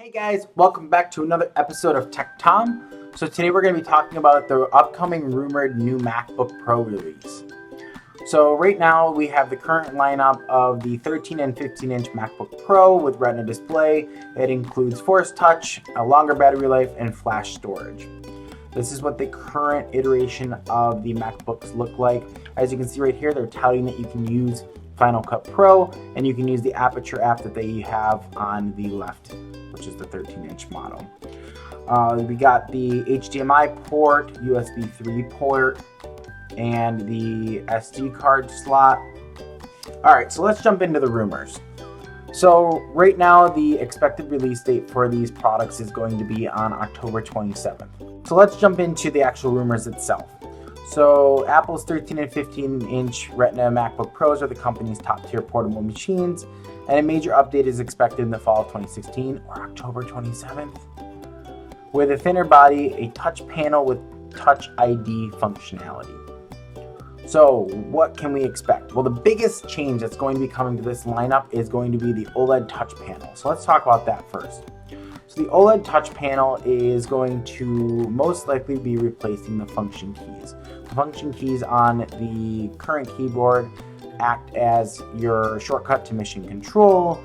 Hey guys, welcome back to another episode of Tech Tom. So today we're going to be talking about the upcoming rumored new MacBook Pro release. So right now we have the current lineup of the 13 and 15 inch MacBook Pro with Retina display. It includes Force Touch, a longer battery life, and flash storage. This is what the current iteration of the MacBooks look like. As you can see right here, they're touting that you can use Final Cut Pro and you can use the Aperture app that they have on the left, which is the 13-inch model. We got the HDMI port, USB 3 port, and the SD card slot. Alright, so let's jump into the rumors. So right now the expected release date for these products is going to be on October 27th. So let's jump into the actual rumors itself. So Apple's 13 and 15 inch Retina MacBook Pros are the company's top tier portable machines, and a major update is expected in the fall of 2016 or October 27th. With a thinner body, a touch panel with Touch ID functionality. So what can we expect? Well, the biggest change that's going to be coming to this lineup is going to be the OLED touch panel. So let's talk about that first. So the OLED touch panel is going to most likely be replacing the function keys. The function keys on the current keyboard act as your shortcut to mission control,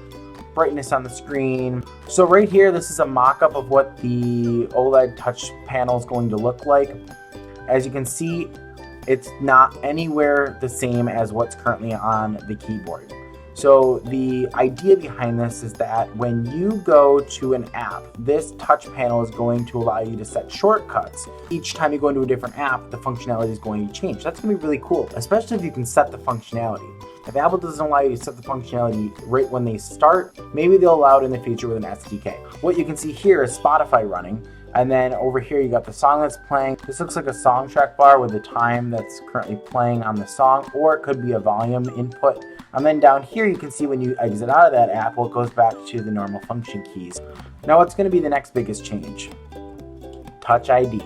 brightness on the screen. So right here, this is a mock-up of what the OLED touch panel is going to look like. As you can see, it's not anywhere the same as what's currently on the keyboard. So the idea behind this is that when you go to an app, this touch panel is going to allow you to set shortcuts. Each time you go into a different app, the functionality is going to change. That's going to be really cool, especially if you can set the functionality. If Apple doesn't allow you to set the functionality right when they start, maybe they'll allow it in the future with an SDK. What you can see here is Spotify running. And then over here you got the song that's playing. This looks like a song track bar with the time that's currently playing on the song, or it could be a volume input. And then down here you can see when you exit out of that app, well, it goes back to the normal function keys. Now what's going to be the next biggest change? Touch ID.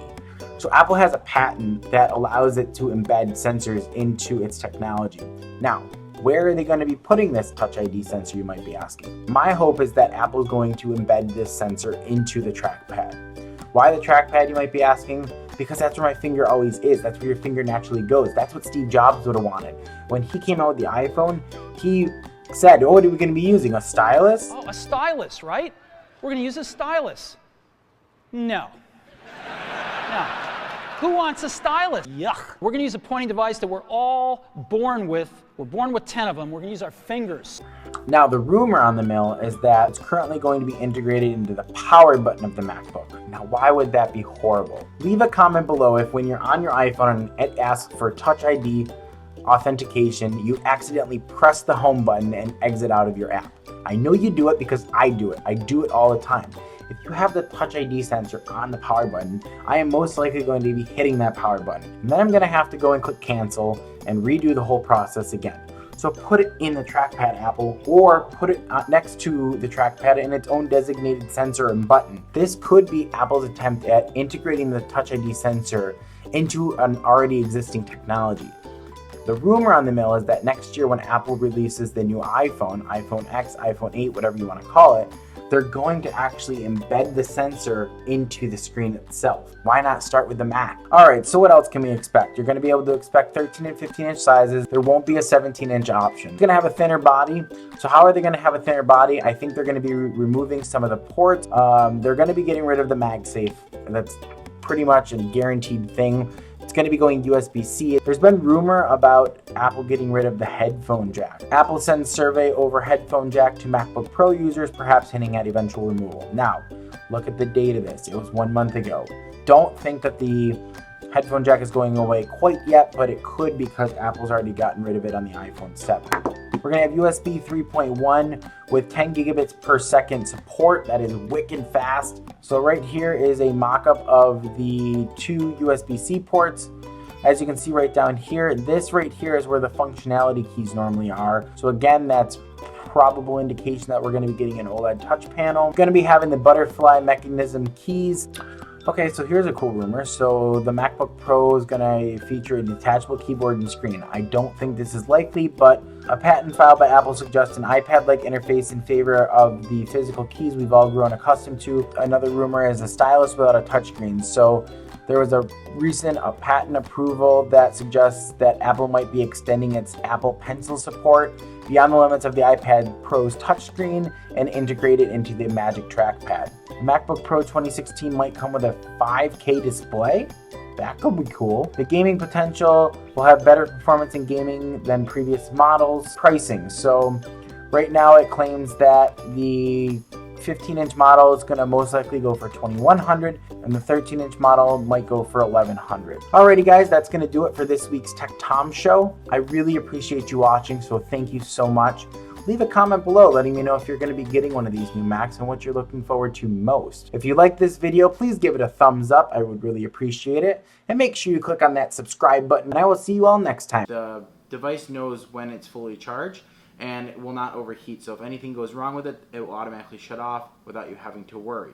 So Apple has a patent that allows it to embed sensors into its technology. Now, where are they going to be putting this Touch ID sensor, you might be asking? My hope is that Apple is going to embed this sensor into the trackpad. Why the trackpad, you might be asking? Because that's where my finger always is. That's where your finger naturally goes. That's what Steve Jobs would have wanted. When he came out with the iPhone, he said, oh, what are we going to be using? A stylus? Oh, a stylus, right? We're going to use a stylus. No. No. Who wants a stylus? Yuck. We're going to use a pointing device that we're all born with. We're born with 10 of them. We're going to use our fingers. Now, the rumor on the mill is that it's currently going to be integrated into the power button of the MacBook. Now, why would that be horrible? Leave a comment below if when you're on your iPhone and it asks for Touch ID authentication, you accidentally press the home button and exit out of your app. I know you do it because I do it. I do it all the time. If you have the Touch ID sensor on the power button, I am most likely going to be hitting that power button. And then I'm going to have to go and click cancel and redo the whole process again. So put it in the trackpad, Apple, or put it next to the trackpad in its own designated sensor and button. This could be Apple's attempt at integrating the Touch ID sensor into an already existing technology. The rumor on the mill is that next year when Apple releases the new iPhone, iPhone X, iPhone 8, whatever you want to call it, they're going to actually embed the sensor into the screen itself. Why not start with the Mac? Alright, so what else can we expect? You're going to be able to expect 13 and 15 inch sizes. There won't be a 17 inch option. It's going to have a thinner body. So how are they going to have a thinner body? I think they're going to be removing some of the ports. They're going to be getting rid of the MagSafe. That's pretty much a guaranteed thing. It's going to be going USB-C. There's been rumor about Apple getting rid of the headphone jack. Apple sends survey over headphone jack to MacBook Pro users, perhaps hinting at eventual removal. Now, look at the date of this. It was 1 month ago. Don't think that the headphone jack is going away quite yet, but it could because Apple's already gotten rid of it on the iPhone 7. We're going to have USB 3.1 with 10 gigabits per second support. That is wicked fast. So right here is a mock-up of the two USB-C ports. As you can see right down here, this right here is where the functionality keys normally are. So again, that's probable indication that we're going to be getting an OLED touch panel. Going to be having the butterfly mechanism keys. Okay, so here's a cool rumor. So the MacBook Pro is going to feature a detachable keyboard and screen. I don't think this is likely, but a patent filed by Apple suggests an iPad-like interface in favor of the physical keys we've all grown accustomed to. Another rumor is a stylus without a touchscreen. So there was a recent patent approval that suggests that Apple might be extending its Apple Pencil support beyond the limits of the iPad Pro's touchscreen and integrate it into the Magic Trackpad. The MacBook Pro 2016 might come with a 5K display. That could be cool. The gaming potential will have better performance in gaming than previous models. Pricing. So right now it claims that the 15-inch model is going to most likely go for $2,100 and the 13-inch model might go for $1,100. Alrighty guys, that's going to do it for this week's Tech Tom Show. I really appreciate you watching, so thank you so much. Leave a comment below letting me know if you're going to be getting one of these new Macs and what you're looking forward to most. If you like this video, please give it a thumbs up. I would really appreciate it. And make sure you click on that subscribe button, and I will see you all next time. The device knows when it's fully charged and it will not overheat. So if anything goes wrong with it, it will automatically shut off without you having to worry.